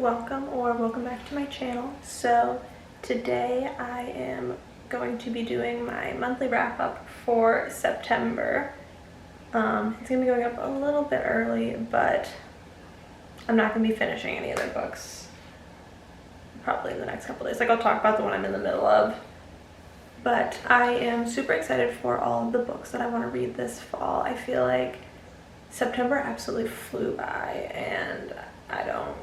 welcome back to my channel. So today I am going to be doing my monthly wrap up for September. It's gonna be going up a little bit early, but I'm not gonna be finishing any other books probably in the next couple days. Like, I'll talk about the one I'm in the middle of, but I am super excited for all of the books that I want to read this fall. I feel like September absolutely flew by and I don't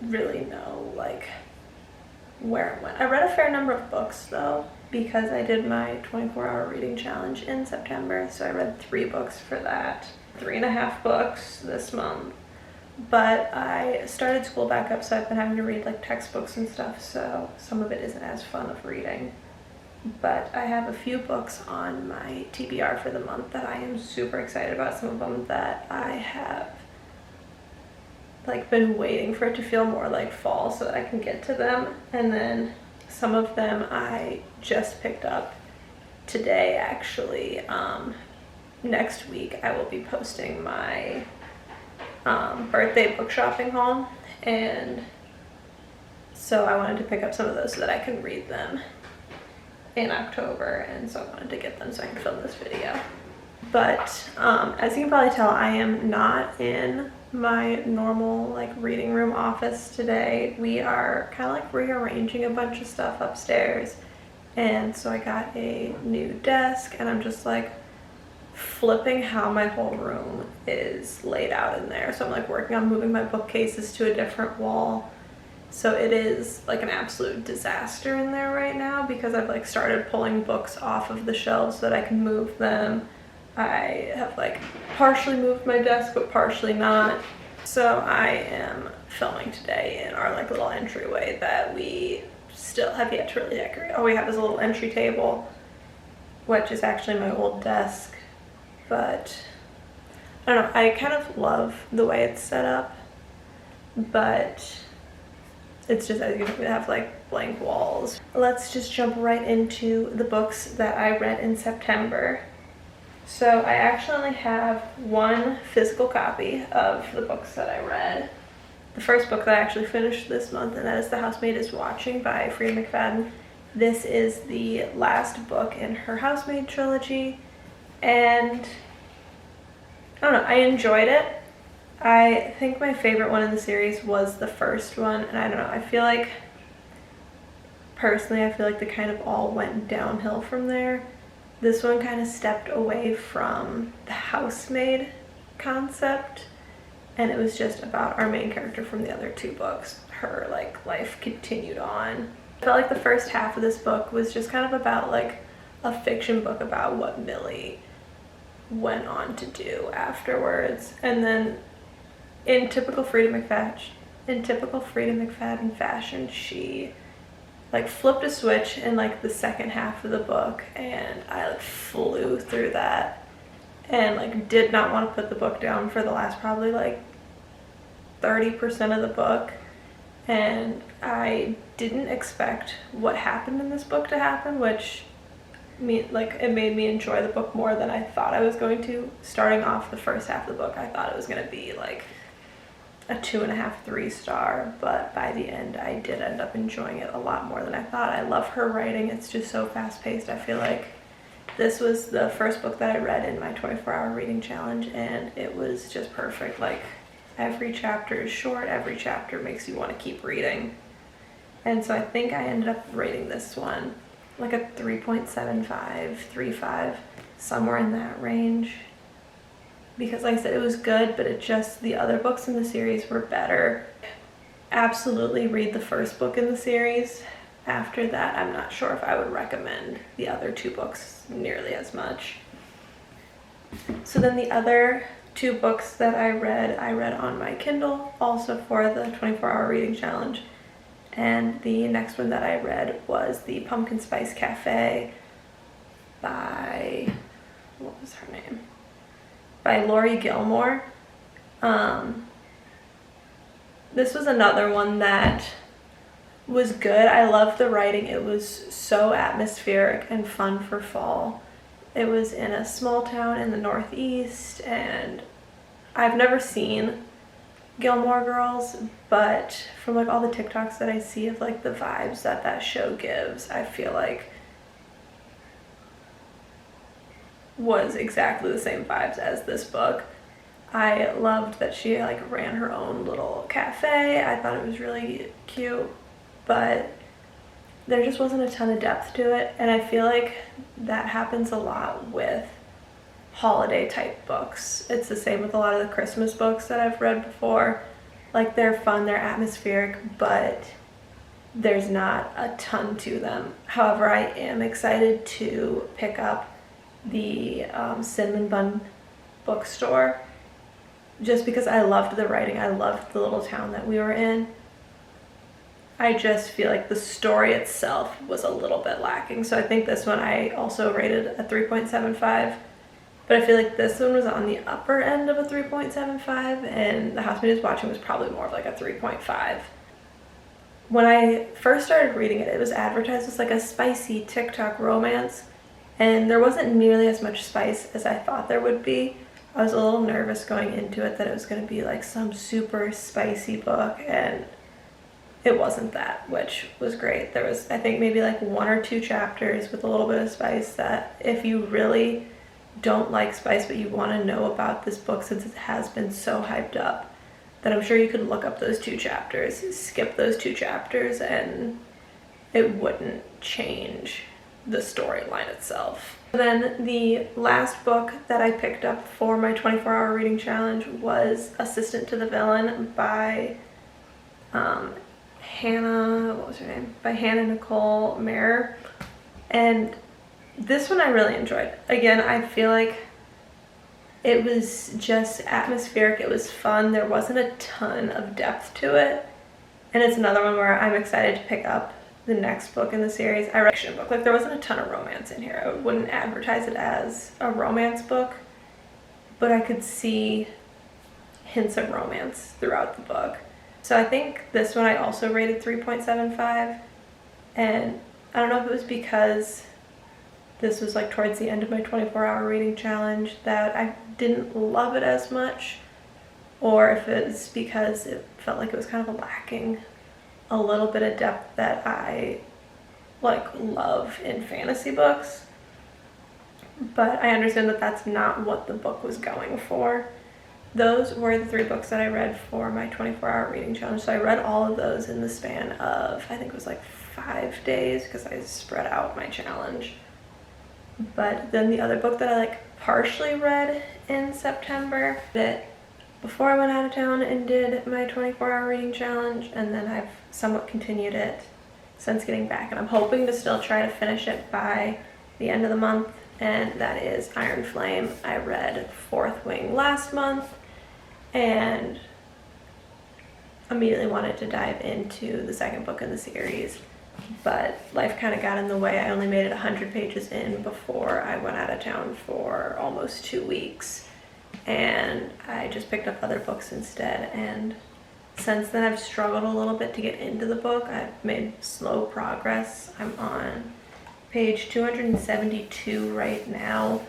really know like where it went. I read a fair number of books though, because I did my 24-hour reading challenge in September, so I read 3 books for that. 3.5 books this month. But I started school back up, so I've been having to read like textbooks and stuff, so some of it isn't as fun of reading. But I have a few books on my TBR for the month that I am super excited about. Some of them that I have like been waiting for it to feel more like fall so that I can get to them, and then some of them I just picked up today actually. Next week I will be posting my birthday book shopping haul, and so I wanted to pick up some of those so that I can read them in October, and so I wanted to get them so I can film this video. But as you can probably tell, I am not in my normal like reading room office today. We are kind of like rearranging a bunch of stuff upstairs, and so I got a new desk and I'm just like flipping how my whole room is laid out in there. So I'm like working on moving my bookcases to a different wall. So it is like an absolute disaster in there right now because I've like started pulling books off of the shelves so that I can move them. I have like partially moved my desk but partially not. So I am filming today in our like little entryway that we still have yet to really decorate. All we have is a little entry table, which is actually my old desk. But I don't know, I kind of love the way it's set up, but it's just, as you can have like blank walls. Let's just jump right into the books that I read in September. So I actually only have one physical copy of the books that I read. The first book that I actually finished this month, and that is The Housemaid is Watching by Freida McFadden. This is the last book in her Housemaid trilogy, and I don't know, I enjoyed it. I think my favorite one in the series was the first one, and I don't know, I feel like, personally, I feel like they kind of all went downhill from there. This one kind of stepped away from the housemaid concept, and it was just about our main character from the other 2 books. Her like life continued on. I felt like the first half of this book was just kind of about like a fiction book about what Millie went on to do afterwards, and then in typical Freida McFadden fashion, she like flipped a switch in like the second half of the book, and I like flew through that and like did not want to put the book down for the last probably like 30% of the book, and I didn't expect what happened in this book to happen, which it made me enjoy the book more than I thought I was going to. Starting off the first half of the book, I thought it was going to be like a 2.5, 3 star, but by the end I did end up enjoying it a lot more than I thought. I love her writing. It's just so fast-paced. I feel like this was the first book that I read in my 24-hour reading challenge, and it was just perfect. Like, every chapter is short, every chapter makes you want to keep reading, and so I think I ended up rating this one like a 3.75, 3.5, somewhere in that range. Because like I said, it was good, but it just, the other books in the series were better. Absolutely read the first book in the series. After that, I'm not sure if I would recommend the other 2 books nearly as much. So then the other 2 books that I read on my Kindle, also for the 24-hour reading challenge. And the next one that I read was The Pumpkin Spice Cafe by, what was her name? By Laurie Gilmore. This was another one that was good. I loved the writing. It was so atmospheric and fun for fall. It was in a small town in the Northeast, and I've never seen Gilmore Girls, but from like all the TikToks that I see of like the vibes that that show gives, I feel like was exactly the same vibes as this book. I loved that she like ran her own little cafe. I thought it was really cute, but there just wasn't a ton of depth to it, and I feel like that happens a lot with holiday type books. It's the same with a lot of the Christmas books that I've read before. Like, they're fun, they're atmospheric, but there's not a ton to them. However, I am excited to pick up the Cinnamon Bun bookstore just because I loved the writing. I loved the little town that we were in. I just feel like the story itself was a little bit lacking. So I think this one I also rated a 3.75. But I feel like this one was on the upper end of a 3.75, and The Housemaid is Watching was probably more of like a 3.5. When I first started reading it, it was advertised as like a spicy TikTok romance, and there wasn't nearly as much spice as I thought there would be. I was a little nervous going into it that it was going to be like some super spicy book, and it wasn't that, which was great. There was, I think, maybe like 1 or 2 chapters with a little bit of spice that if you really don't like spice but you want to know about this book since it has been so hyped up, then I'm sure you could look up those 2 chapters, skip those 2 chapters, and it wouldn't change the storyline itself. Then the last book that I picked up for my 24-hour reading challenge was Assistant to the Villain by Hannah, what was her name? By Hannah Nicole Mehrer. And this one I really enjoyed. Again, I feel like it was just atmospheric. It was fun. There wasn't a ton of depth to it. And it's another one where I'm excited to pick up the next book in the series. I read a fiction book. Like, there wasn't a ton of romance in here. I wouldn't advertise it as a romance book, but I could see hints of romance throughout the book. So I think this one I also rated 3.75, and I don't know if it was because this was like towards the end of my 24-hour reading challenge that I didn't love it as much, or if it's because it felt like it was kind of lacking a little bit of depth that I like love in fantasy books. But I understand that that's not what the book was going for. Those were the 3 books that I read for my 24-hour reading challenge. So I read all of those in the span of, I think it was like 5 days, because I spread out my challenge. But then the other book that I like partially read in September, that before I went out of town and did my 24-hour reading challenge, and then I've somewhat continued it since getting back, and I'm hoping to still try to finish it by the end of the month, and that is Iron Flame. I read Fourth Wing last month and immediately wanted to dive into the second book in the series, but life kind of got in the way. I only made it 100 pages in before I went out of town for almost 2 weeks, and I just picked up other books instead, and since then I've struggled a little bit to get into the book. I've made slow progress. I'm on page 272 right now,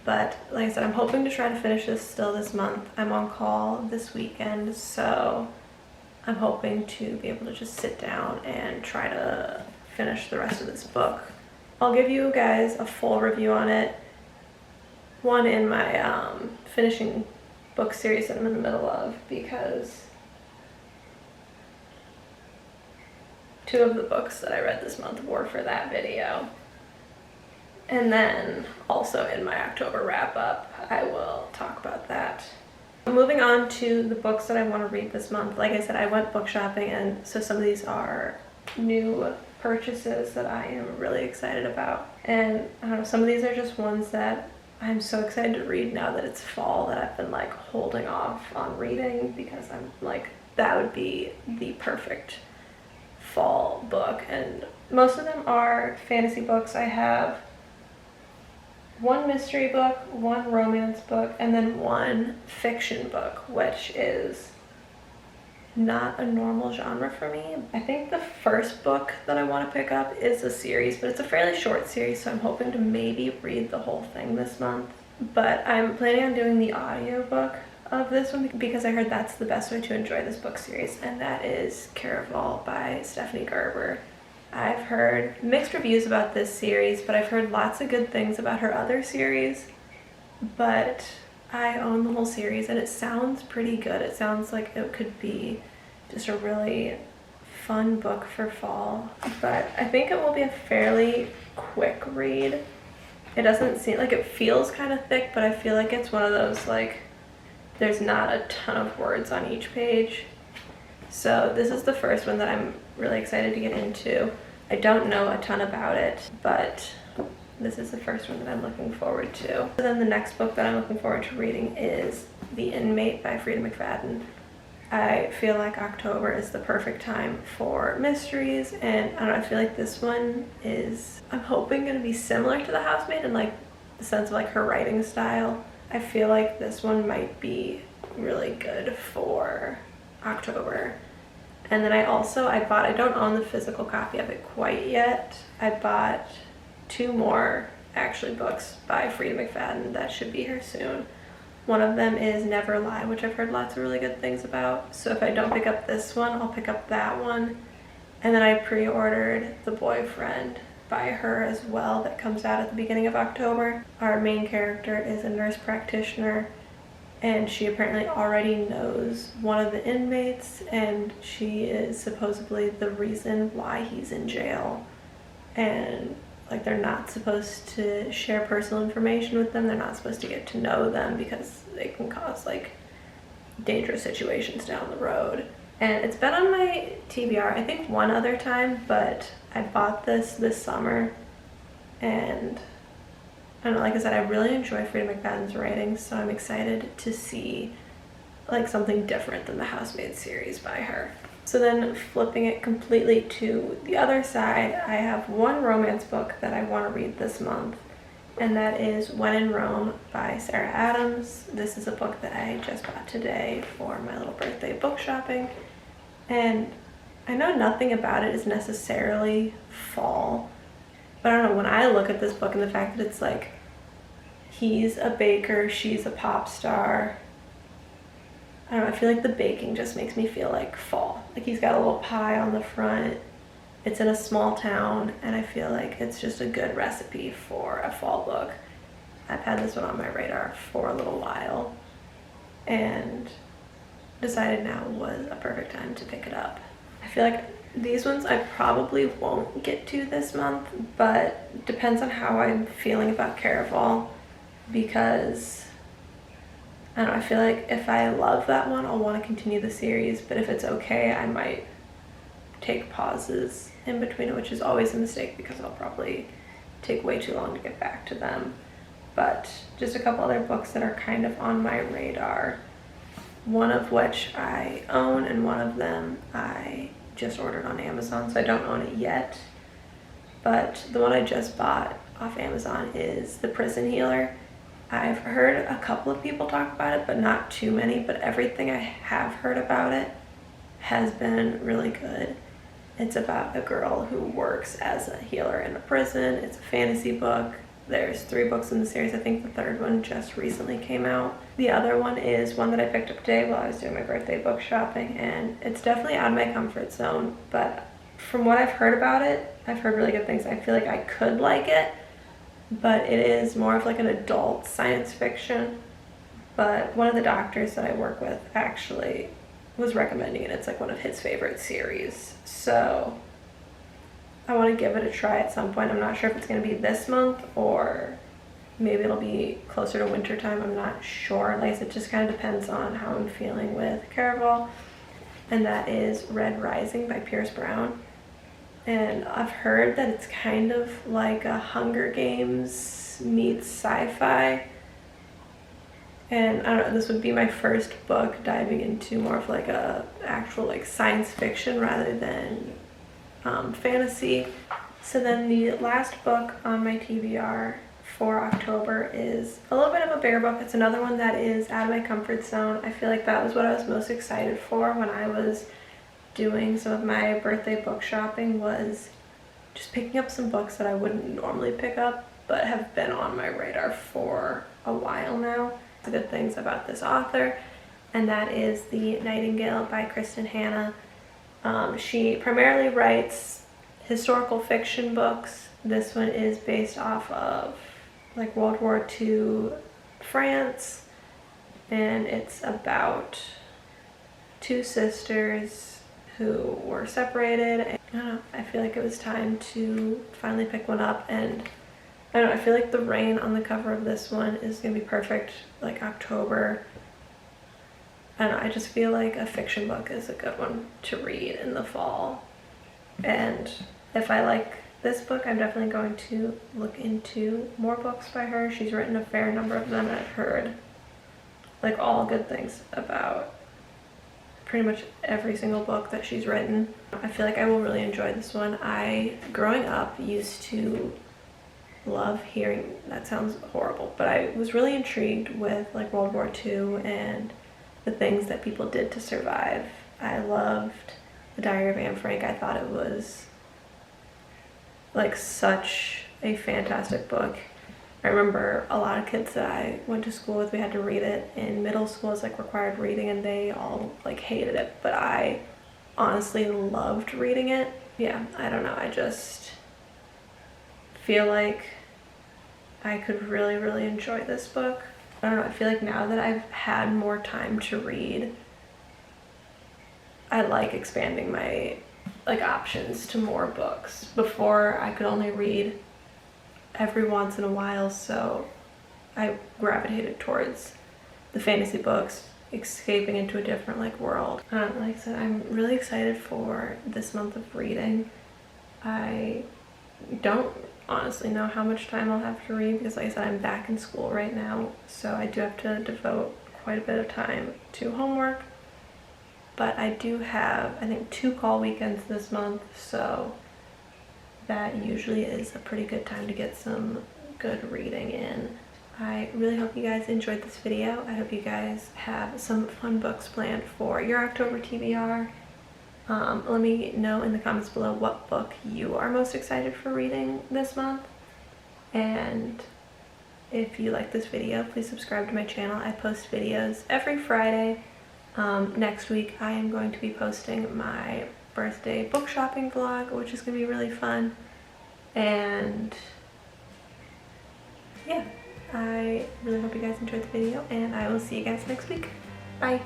but like I said, I'm hoping to try to finish this still this month. I'm on call this weekend, so I'm hoping to be able to just sit down and try to finish the rest of this book. I'll give you guys a full review on it, one in my finishing book series that I'm in the middle of, because 2 of the books that I read this month were for that video. And then also in my October wrap up, I will talk about that. Moving on to the books that I want to read this month. Like I said, I went book shopping, and so some of these are new purchases that I am really excited about. And I don't know, some of these are just ones that I'm so excited to read now that it's fall, that I've been like holding off on reading, because I'm like, that would be the perfect fall book. And most of them are fantasy books. I have 1 mystery book, 1 romance book, and then 1 fiction book, which is not a normal genre for me. I think the first book that I want to pick up is a series, but it's a fairly short series, so I'm hoping to maybe read the whole thing this month. But I'm planning on doing the audiobook of this one because I heard that's the best way to enjoy this book series, and that is Caraval by Stephanie Gerber. I've heard mixed reviews about this series, but I've heard lots of good things about her other series. But I own the whole series and it sounds pretty good. It sounds like it could be just a really fun book for fall. But I think it will be a fairly quick read. It doesn't seem like it feels kind of thick, but I feel like it's one of those like there's not a ton of words on each page. So this is the first one that I'm really excited to get into. I don't know a ton about it, but this is the first one that I'm looking forward to. So then the next book that I'm looking forward to reading is The Inmate by Freida McFadden. I feel like October is the perfect time for mysteries, and I don't know, I feel like this one is, I'm hoping, going to be similar to The Housemaid in like the sense of like her writing style. I feel like this one might be really good for October. And then I don't own the physical copy of it quite yet. I bought 2 more actually books by Freida McFadden that should be here soon. One of them is Never Lie, which I've heard lots of really good things about. So if I don't pick up this one, I'll pick up that one. And then I pre-ordered The Boyfriend by her as well that comes out at the beginning of October. Our main character is a nurse practitioner, and she apparently already knows one of the inmates, and she is supposedly the reason why he's in jail. And like they're not supposed to share personal information with them. They're not supposed to get to know them because they can cause like dangerous situations down the road. And it's been on my TBR, I think one other time, but I bought this summer, and I don't know, like I said, I really enjoy Freida McFadden's writing, so I'm excited to see like something different than the Housemaid series by her. So then flipping it completely to the other side, I have one romance book that I want to read this month, and that is When in Rome by Sarah Adams. This is a book that I just bought today for my little birthday book shopping, and I know nothing about it is necessarily fall, but I don't know, when I look at this book and the fact that it's like he's a baker, she's a pop star, I don't know, I feel like the baking just makes me feel like fall. Like he's got a little pie on the front, it's in a small town, and I feel like it's just a good recipe for a fall book. I've had this one on my radar for a little while and decided now was a perfect time to pick it up. I feel like these ones I probably won't get to this month, but depends on how I'm feeling about Caraval, because I don't know, I feel like if I love that one, I'll want to continue the series, but if it's okay, I might take pauses in between it, which is always a mistake because I'll probably take way too long to get back to them. But just a couple other books that are kind of on my radar, one of which I own and one of them I just ordered on Amazon, so I don't own it yet. But the one I just bought off Amazon is The Prison Healer. I've heard a couple of people talk about it, but not too many, but everything I have heard about it has been really good. It's about a girl who works as a healer in a prison. It's a fantasy book. There's 3 books in the series. I think the 3rd one just recently came out. The other one is one that I picked up today while I was doing my birthday book shopping, and it's definitely out of my comfort zone, but from what I've heard about it, I've heard really good things. I feel like I could like it, but it is more of like an adult science fiction. But one of the doctors that I work with actually was recommending it. It's like one of his favorite series. So I want to give it a try at some point. I'm not sure if it's going to be this month or maybe it'll be closer to winter time. I'm not sure. Like I said, it just kind of depends on how I'm feeling with Caraval. And that is Red Rising by Pierce Brown. And I've heard that it's kind of like a Hunger Games meets sci-fi. And I don't know, this would be my first book diving into more of like a actual like science fiction rather than fantasy. So then the last book on my TBR for October is a little bit of a bigger book. It's another one that is out of my comfort zone. I feel like that was what I was most excited for when I was doing some of my birthday book shopping, was just picking up some books that I wouldn't normally pick up but have been on my radar for a while now. The good things about this author and that is The Nightingale by Kristen Hanna. She primarily writes historical fiction books. This one is based off of like World War II France, and it's about two sisters who were separated. And I don't know, I feel like it was time to finally pick one up, and I don't know, I feel like the rain on the cover of this one is gonna be perfect, like October. I don't know, I just feel like a fiction book is a good one to read in the fall. And if I like this book, I'm definitely going to look into more books by her. She's written a fair number of them, and I've heard like all good things about pretty much every single book that she's written. I feel like I will really enjoy this one. I, growing up, used to love hearing, that sounds horrible, but I was really intrigued with like World War II and the things that people did to survive. I loved The Diary of Anne Frank. I thought it was like such a fantastic book. I remember a lot of kids that I went to school with, we had to read it in middle school as like required reading, and they all like hated it, but I honestly loved reading it. Yeah, I don't know, I just feel like I could really enjoy this book. I don't know, I feel like now that I've had more time to read, I like expanding my like options to more books. Before I could only read every once in a while, so I gravitated towards the fantasy books, escaping into a different like world. Like I said, I'm really excited for this month of reading. I don't honestly know how much time I'll have to read because like I said, I'm back in school right now, so I do have to devote quite a bit of time to homework. But I do have, I think, 2 call weekends this month, so that usually is a pretty good time to get some good reading in. I really hope you guys enjoyed this video. I hope you guys have some fun books planned for your October TBR. Let me know in the comments below what book you are most excited for reading this month. And if you like this video, please subscribe to my channel. I post videos every Friday. Next week I am going to be posting my birthday book shopping vlog, which is going to be really fun. And yeah, I really hope you guys enjoyed the video, and I will see you guys next week. Bye!